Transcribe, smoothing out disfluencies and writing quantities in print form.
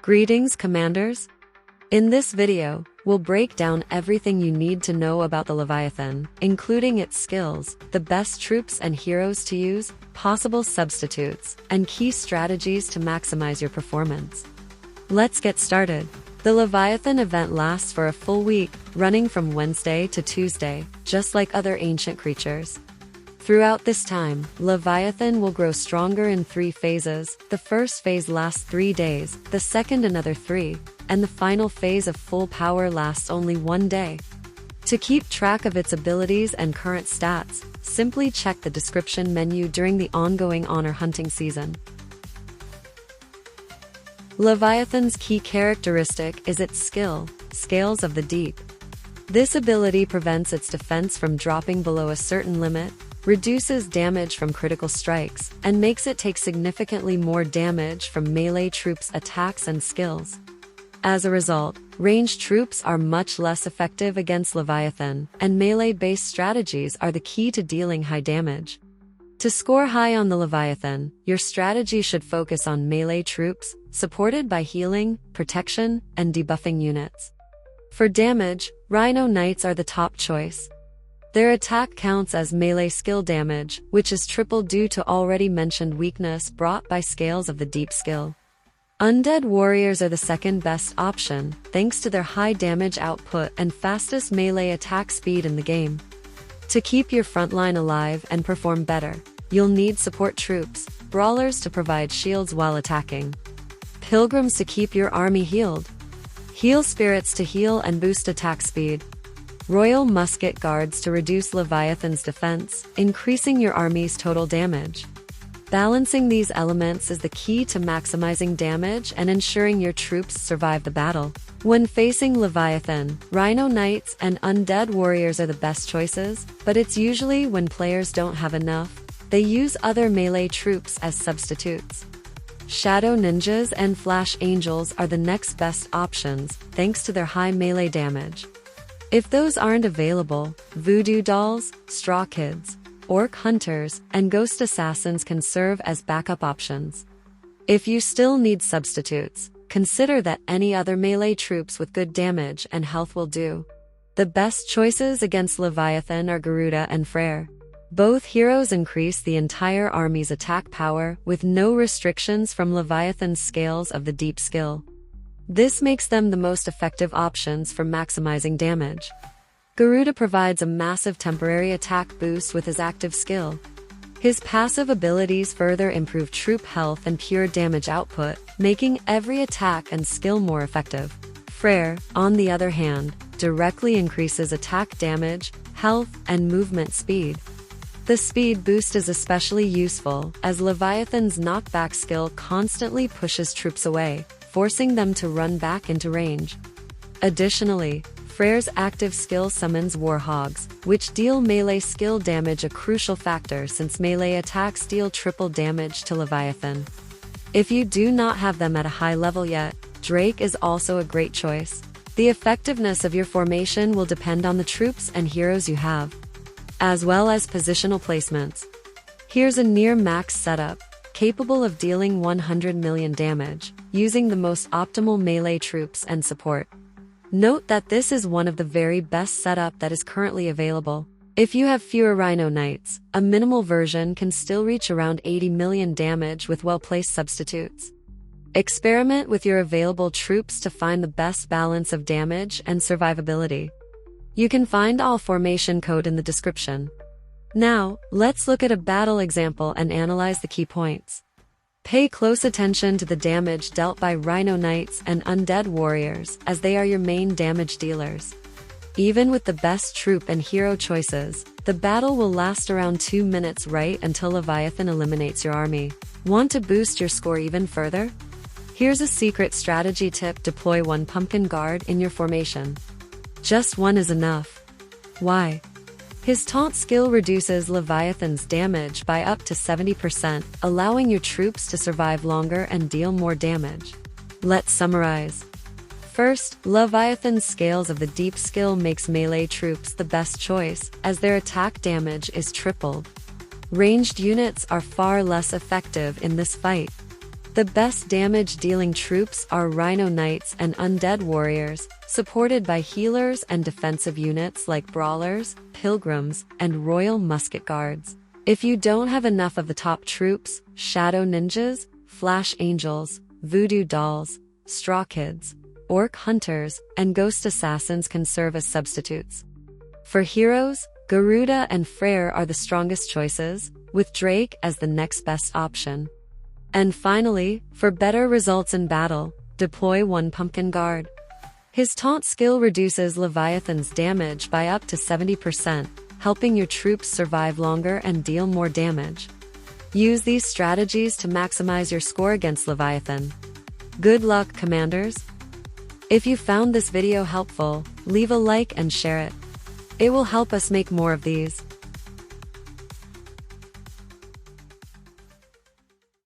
Greetings, Commanders! In this video, we'll break down everything you need to know about the Leviathan, including its skills, the best troops and heroes to use, possible substitutes, and key strategies to maximize your performance. Let's get started. The Leviathan event lasts for a full week, running from Wednesday to Tuesday, just like other ancient creatures. Throughout this time, Leviathan will grow stronger in 3 phases. The first phase lasts 3 days, the second another 3, and the final phase of full power lasts only 1 day. To keep track of its abilities and current stats, simply check the description menu during the ongoing honor hunting season. Leviathan's key characteristic is its skill, Scales of the Deep. This ability prevents its defense from dropping below a certain limit, reduces damage from critical strikes, and makes it take significantly more damage from melee troops' attacks and skills. As a result, ranged troops are much less effective against Leviathan, and melee-based strategies are the key to dealing high damage. To score high on the Leviathan, your strategy should focus on melee troops, supported by healing, protection, and debuffing units. For damage, Rhino Knights are the top choice. Their attack counts as melee skill damage, which is triple due to already mentioned weakness brought by Scales of the Deep skill. Undead Warriors are the second best option, thanks to their high damage output and fastest melee attack speed in the game. To keep your frontline alive and perform better, you'll need support troops, brawlers to provide shields while attacking, pilgrims to keep your army healed, heal spirits to heal and boost attack speed, Royal Musket Guards to reduce Leviathan's defense, increasing your army's total damage. Balancing these elements is the key to maximizing damage and ensuring your troops survive the battle. When facing Leviathan, Rhino Knights and Undead Warriors are the best choices, but it's usually when players don't have enough, they use other melee troops as substitutes. Shadow Ninjas and Flash Angels are the next best options, thanks to their high melee damage. If those aren't available, Voodoo Dolls, Straw Kids, Orc Hunters, and Ghost Assassins can serve as backup options. If you still need substitutes, consider that any other melee troops with good damage and health will do. The best choices against Leviathan are Garuda and Freyr. Both heroes increase the entire army's attack power with no restrictions from Leviathan's Scales of the Deep skill. This makes them the most effective options for maximizing damage. Garuda provides a massive temporary attack boost with his active skill. His passive abilities further improve troop health and pure damage output, making every attack and skill more effective. Freyr, on the other hand, directly increases attack damage, health, and movement speed. The speed boost is especially useful, as Leviathan's knockback skill constantly pushes troops away, forcing them to run back into range. Additionally, Freyr's active skill summons Warhogs, which deal melee skill damage, a crucial factor since melee attacks deal triple damage to Leviathan. If you do not have them at a high level yet, Drake is also a great choice. The effectiveness of your formation will depend on the troops and heroes you have, as well as positional placements. Here's a near-max setup, capable of dealing 100 million damage, using the most optimal melee troops and support. Note that this is one of the very best setup that is currently available. If you have fewer Rhino Knights, a minimal version can still reach around 80 million damage with well-placed substitutes. Experiment with your available troops to find the best balance of damage and survivability. You can find all formation code in the description. Now, let's look at a battle example and analyze the key points. Pay close attention to the damage dealt by Rhino Knights and Undead Warriors, as they are your main damage dealers. Even with the best troop and hero choices, the battle will last around 2 minutes right until Leviathan eliminates your army. Want to boost your score even further? Here's a secret strategy tip: deploy 1 Pumpkin Guard in your formation. Just 1 is enough. Why? His taunt skill reduces Leviathan's damage by up to 70%, allowing your troops to survive longer and deal more damage. Let's summarize. First, Leviathan's Scales of the Deep skill makes melee troops the best choice, as their attack damage is tripled. Ranged units are far less effective in this fight. The best damage-dealing troops are Rhino Knights and Undead Warriors, supported by healers and defensive units like Brawlers, Pilgrims, and Royal Musket Guards. If you don't have enough of the top troops, Shadow Ninjas, Flash Angels, Voodoo Dolls, Straw Kids, Orc Hunters, and Ghost Assassins can serve as substitutes. For heroes, Garuda and Freyr are the strongest choices, with Drake as the next best option. And finally, for better results in battle, deploy one Pumpkin Guard. His taunt skill reduces Leviathan's damage by up to 70%, helping your troops survive longer and deal more damage. Use these strategies to maximize your score against Leviathan. Good luck, Commanders! If you found this video helpful, leave a like and share it. It will help us make more of these.